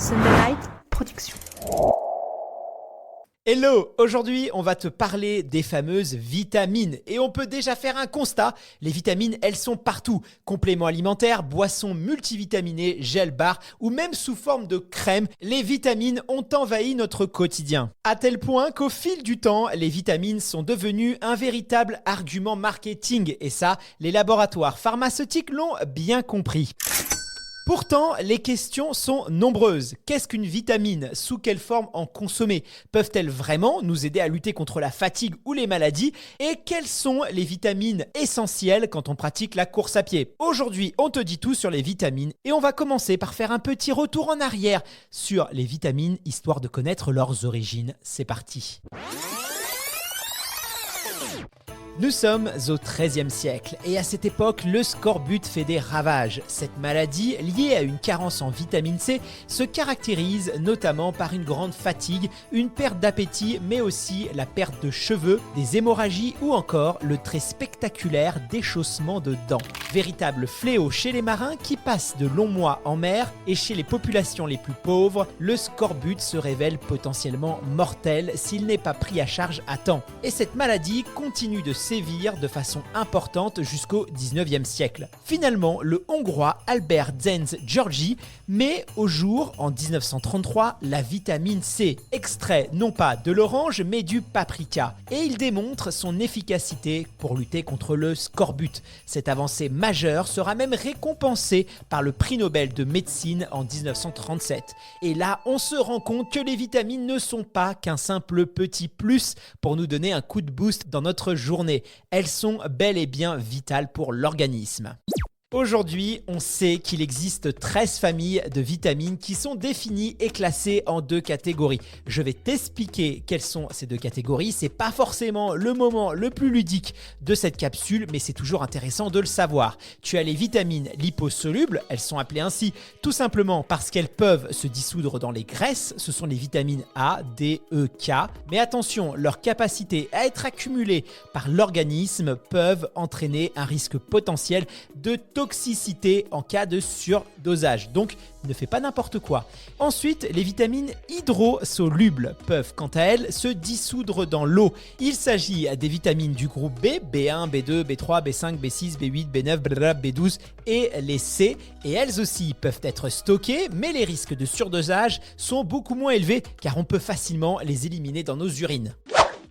Sunderlight Productions. Hello, aujourd'hui on va te parler des fameuses vitamines et on peut déjà faire un constat, les vitamines elles sont partout, compléments alimentaires, boissons multivitaminées, gel bar ou même sous forme de crème, les vitamines ont envahi notre quotidien. À tel point qu'au fil du temps, les vitamines sont devenues un véritable argument marketing et ça, les laboratoires pharmaceutiques l'ont bien compris. Pourtant, les questions sont nombreuses. Qu'est-ce qu'une vitamine? Sous quelle forme en consommer? Peuvent-elles vraiment nous aider à lutter contre la fatigue ou les maladies? Et quelles sont les vitamines essentielles quand on pratique la course à pied? Aujourd'hui, on te dit tout sur les vitamines et on va commencer par faire un petit retour en arrière sur les vitamines, histoire de connaître leurs origines. C'est parti! Nous sommes au XIIIe siècle et à cette époque, le scorbut fait des ravages. Cette maladie, liée à une carence en vitamine C, se caractérise notamment par une grande fatigue, une perte d'appétit, mais aussi la perte de cheveux, des hémorragies ou encore le très spectaculaire déchaussement de dents. Véritable fléau chez les marins qui passent de longs mois en mer et chez les populations les plus pauvres, le scorbut se révèle potentiellement mortel s'il n'est pas pris à charge à temps. Et cette maladie continue de sévir de façon importante jusqu'au 19e siècle. Finalement, le Hongrois Albert Zenz-Györgyi met au jour en 1933 la vitamine C, extrait non pas de l'orange mais du paprika, et il démontre son efficacité pour lutter contre le scorbut. Cette avancée majeure sera même récompensée par le prix Nobel de médecine en 1937. Et là, on se rend compte que les vitamines ne sont pas qu'un simple petit plus pour nous donner un coup de boost dans notre journée. Elles sont bel et bien vitales pour l'organisme. Aujourd'hui, on sait qu'il existe 13 familles de vitamines qui sont définies et classées en 2 catégories. Je vais t'expliquer quelles sont ces 2 catégories. C'est pas forcément le moment le plus ludique de cette capsule, mais c'est toujours intéressant de le savoir. Tu as les vitamines liposolubles, elles sont appelées ainsi tout simplement parce qu'elles peuvent se dissoudre dans les graisses. Ce sont les vitamines A, D, E, K. Mais attention, leur capacité à être accumulées par l'organisme peuvent entraîner un risque potentiel de toxicité en cas de surdosage. Donc, ne fais pas n'importe quoi. Ensuite, les vitamines hydrosolubles peuvent quant à elles se dissoudre dans l'eau. Il s'agit des vitamines du groupe B, B1, B2, B3, B5, B6, B8, B9, B12 et les C. Et elles aussi peuvent être stockées, mais les risques de surdosage sont beaucoup moins élevés car on peut facilement les éliminer dans nos urines.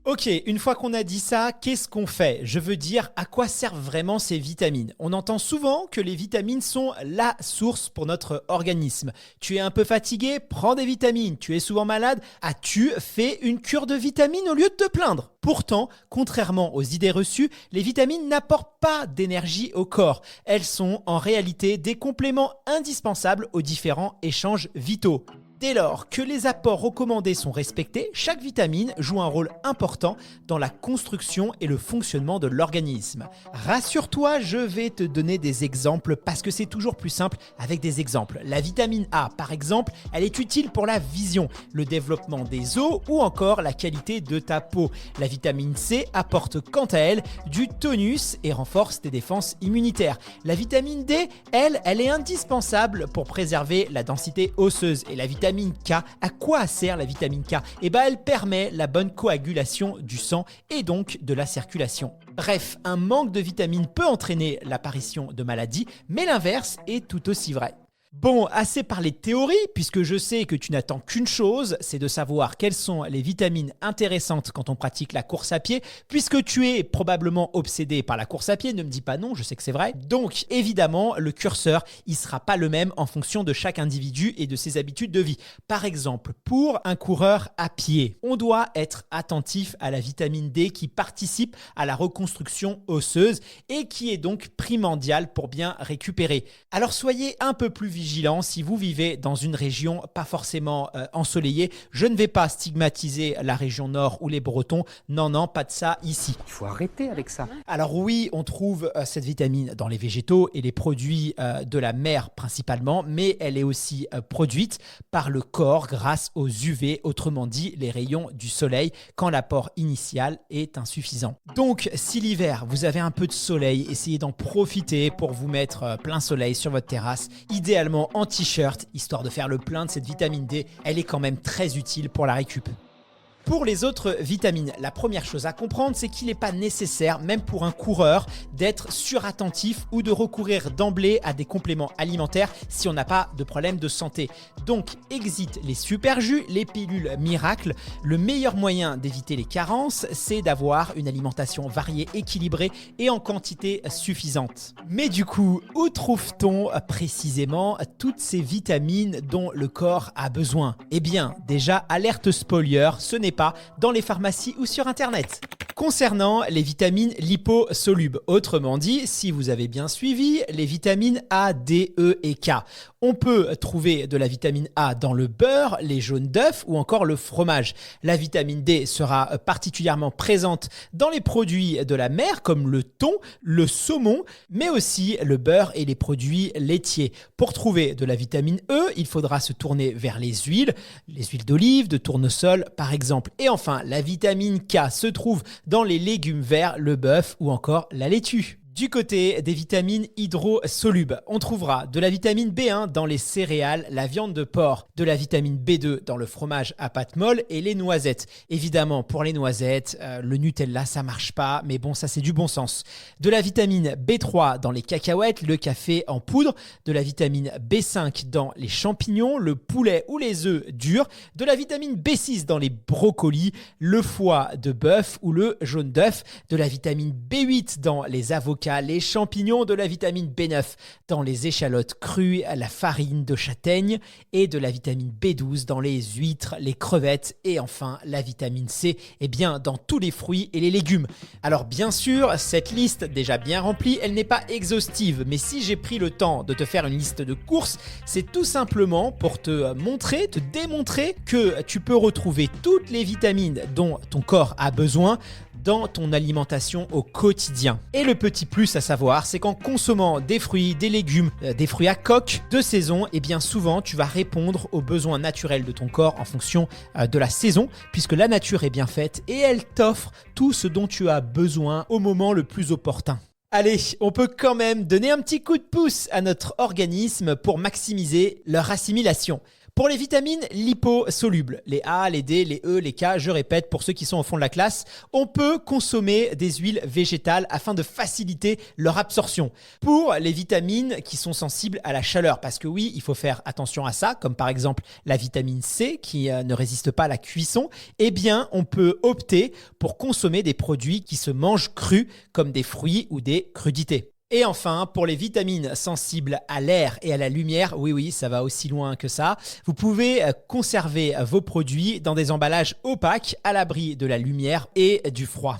Ok, une fois qu'on a dit ça, qu'est-ce qu'on fait? Je veux dire, à quoi servent vraiment ces vitamines? On entend souvent que les vitamines sont la source pour notre organisme. Tu es un peu fatigué? Prends des vitamines. Tu es souvent malade? As-tu fait une cure de vitamines au lieu de te plaindre? Pourtant, contrairement aux idées reçues, les vitamines n'apportent pas d'énergie au corps. Elles sont en réalité des compléments indispensables aux différents échanges vitaux. Dès lors que les apports recommandés sont respectés, chaque vitamine joue un rôle important dans la construction et le fonctionnement de l'organisme. Rassure-toi, je vais te donner des exemples parce que c'est toujours plus simple avec des exemples. La vitamine A, par exemple, elle est utile pour la vision, le développement des os ou encore la qualité de ta peau. La vitamine C apporte quant à elle du tonus et renforce tes défenses immunitaires. La vitamine D, elle est indispensable pour préserver la densité osseuse. Et la vitamine K, à quoi sert la vitamine K? Elle permet la bonne coagulation du sang et donc de la circulation. Bref, un manque de vitamines peut entraîner l'apparition de maladies, mais l'inverse est tout aussi vrai. Bon, assez parlé de théorie, puisque je sais que tu n'attends qu'une chose, c'est de savoir quelles sont les vitamines intéressantes quand on pratique la course à pied, puisque tu es probablement obsédé par la course à pied, ne me dis pas non, je sais que c'est vrai. Donc, évidemment, le curseur, il sera pas le même en fonction de chaque individu et de ses habitudes de vie. Par exemple, pour un coureur à pied, on doit être attentif à la vitamine D qui participe à la reconstruction osseuse et qui est donc primordiale pour bien récupérer. Alors, soyez un peu plus vigilant si vous vivez dans une région pas forcément ensoleillée. Je ne vais pas stigmatiser la région nord ou les Bretons. Non, pas de ça ici. Il faut arrêter avec ça. Alors oui, on trouve cette vitamine dans les végétaux et les produits de la mer principalement, mais elle est aussi produite par le corps grâce aux UV, autrement dit les rayons du soleil, quand l'apport initial est insuffisant. Donc si l'hiver, vous avez un peu de soleil, essayez d'en profiter pour vous mettre plein soleil sur votre terrasse. Idéalement, également en t-shirt, histoire de faire le plein de cette vitamine D. Elle est quand même très utile pour la récup. Pour les autres vitamines, la première chose à comprendre, c'est qu'il n'est pas nécessaire, même pour un coureur, d'être surattentif ou de recourir d'emblée à des compléments alimentaires si on n'a pas de problème de santé. Donc, exit les super jus, les pilules miracles. Le meilleur moyen d'éviter les carences, c'est d'avoir une alimentation variée, équilibrée et en quantité suffisante. Mais du coup, où trouve-t-on précisément toutes ces vitamines dont le corps a besoin? Eh bien, déjà, alerte spoiler, ce n'est pas dans les pharmacies ou sur internet. Concernant les vitamines liposolubles, autrement dit, si vous avez bien suivi, les vitamines A, D, E et K. On peut trouver de la vitamine A dans le beurre, les jaunes d'œufs ou encore le fromage. La vitamine D sera particulièrement présente dans les produits de la mer comme le thon, le saumon, mais aussi le beurre et les produits laitiers. Pour trouver de la vitamine E, il faudra se tourner vers les huiles d'olive, de tournesol par exemple. Et enfin, la vitamine K se trouve dans les légumes verts, le bœuf ou encore la laitue. Du côté des vitamines hydrosolubles, on trouvera de la vitamine B1 dans les céréales, la viande de porc, de la vitamine B2 dans le fromage à pâte molle et les noisettes. Évidemment, pour les noisettes, le Nutella, ça marche pas, mais bon, ça c'est du bon sens. De la vitamine B3 dans les cacahuètes, le café en poudre, de la vitamine B5 dans les champignons, le poulet ou les œufs durs, de la vitamine B6 dans les brocolis, le foie de bœuf ou le jaune d'œuf, de la vitamine B8 dans les avocats, les champignons, de la vitamine B9 dans les échalotes crues, la farine de châtaigne et de la vitamine B12 dans les huîtres, les crevettes et enfin la vitamine C dans tous les fruits et les légumes. Alors bien sûr, cette liste déjà bien remplie, elle n'est pas exhaustive, mais si j'ai pris le temps de te faire une liste de courses, c'est tout simplement pour te montrer, te démontrer que tu peux retrouver toutes les vitamines dont ton corps a besoin dans ton alimentation au quotidien. Et le petit plus à savoir, c'est qu'en consommant des fruits, des légumes, des fruits à coque de saison, bien souvent tu vas répondre aux besoins naturels de ton corps en fonction de la saison, puisque la nature est bien faite et elle t'offre tout ce dont tu as besoin au moment le plus opportun. Allez, on peut quand même donner un petit coup de pouce à notre organisme pour maximiser leur assimilation. Pour les vitamines liposolubles, les A, les D, les E, les K, je répète pour ceux qui sont au fond de la classe, on peut consommer des huiles végétales afin de faciliter leur absorption. Pour les vitamines qui sont sensibles à la chaleur, parce que oui, il faut faire attention à ça, comme par exemple la vitamine C qui ne résiste pas à la cuisson, on peut opter pour consommer des produits qui se mangent crus, comme des fruits ou des crudités. Et enfin, pour les vitamines sensibles à l'air et à la lumière, oui, ça va aussi loin que ça, vous pouvez conserver vos produits dans des emballages opaques à l'abri de la lumière et du froid.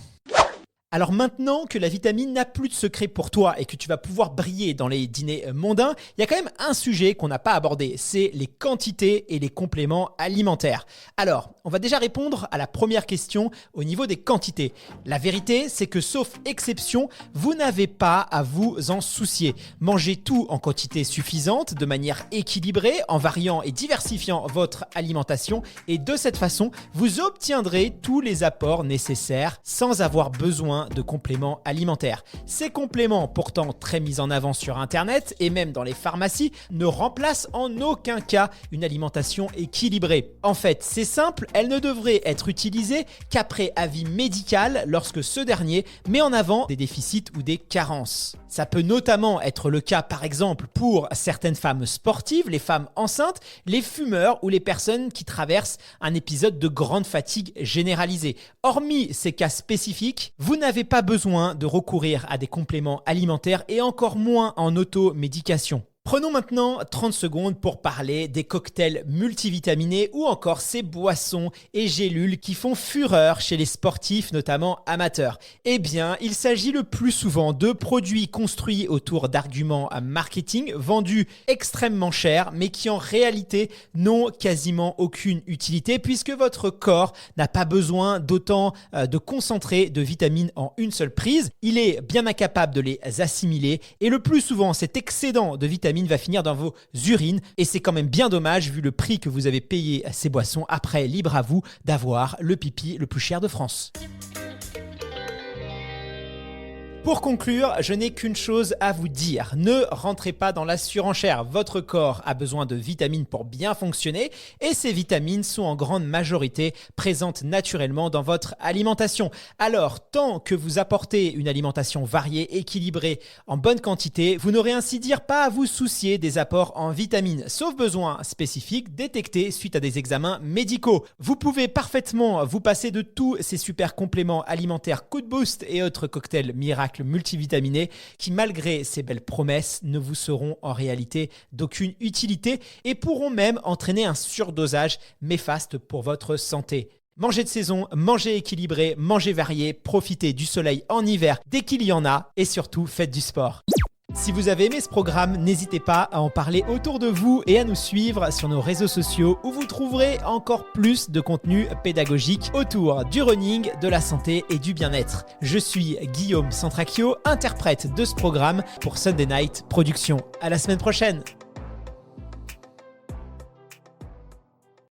Alors maintenant que la vitamine n'a plus de secret pour toi et que tu vas pouvoir briller dans les dîners mondains, il y a quand même un sujet qu'on n'a pas abordé, c'est les quantités et les compléments alimentaires. Alors, on va déjà répondre à la première question au niveau des quantités. La vérité, c'est que sauf exception, vous n'avez pas à vous en soucier. Mangez tout en quantité suffisante, de manière équilibrée, en variant et diversifiant votre alimentation et de cette façon, vous obtiendrez tous les apports nécessaires sans avoir besoin de compléments alimentaires. Ces compléments, pourtant très mis en avant sur Internet et même dans les pharmacies, ne remplacent en aucun cas une alimentation équilibrée. En fait, c'est simple, elles ne devraient être utilisées qu'après avis médical lorsque ce dernier met en avant des déficits ou des carences. Ça peut notamment être le cas par exemple pour certaines femmes sportives, les femmes enceintes, les fumeurs ou les personnes qui traversent un épisode de grande fatigue généralisée. Hormis ces cas spécifiques, vous n'avez pas besoin de recourir à des compléments alimentaires et encore moins en automédication. Prenons maintenant 30 secondes pour parler des cocktails multivitaminés ou encore ces boissons et gélules qui font fureur chez les sportifs, notamment amateurs. Il s'agit le plus souvent de produits construits autour d'arguments marketing vendus extrêmement cher, mais qui en réalité n'ont quasiment aucune utilité puisque votre corps n'a pas besoin d'autant de concentré de vitamines en une seule prise. Il est bien incapable de les assimiler et le plus souvent cet excédent de vitamines va finir dans vos urines et c'est quand même bien dommage vu le prix que vous avez payé à ces boissons. Après, libre à vous d'avoir le pipi le plus cher de France. Pour conclure, je n'ai qu'une chose à vous dire. Ne rentrez pas dans la surenchère. Votre corps a besoin de vitamines pour bien fonctionner et ces vitamines sont en grande majorité présentes naturellement dans votre alimentation. Alors, tant que vous apportez une alimentation variée, équilibrée, en bonne quantité, vous n'aurez ainsi dire pas à vous soucier des apports en vitamines, sauf besoins spécifiques détectés suite à des examens médicaux. Vous pouvez parfaitement vous passer de tous ces super compléments alimentaires Coup de Boost et autres cocktails miracles multivitaminés qui, malgré ces belles promesses, ne vous seront en réalité d'aucune utilité et pourront même entraîner un surdosage néfaste pour votre santé. Mangez de saison, mangez équilibré, mangez varié, profitez du soleil en hiver dès qu'il y en a et surtout faites du sport. Si vous avez aimé ce programme, n'hésitez pas à en parler autour de vous et à nous suivre sur nos réseaux sociaux où vous trouverez encore plus de contenu pédagogique autour du running, de la santé et du bien-être. Je suis Guillaume Santracchio, interprète de ce programme pour Sunday Night Productions. À la semaine prochaine.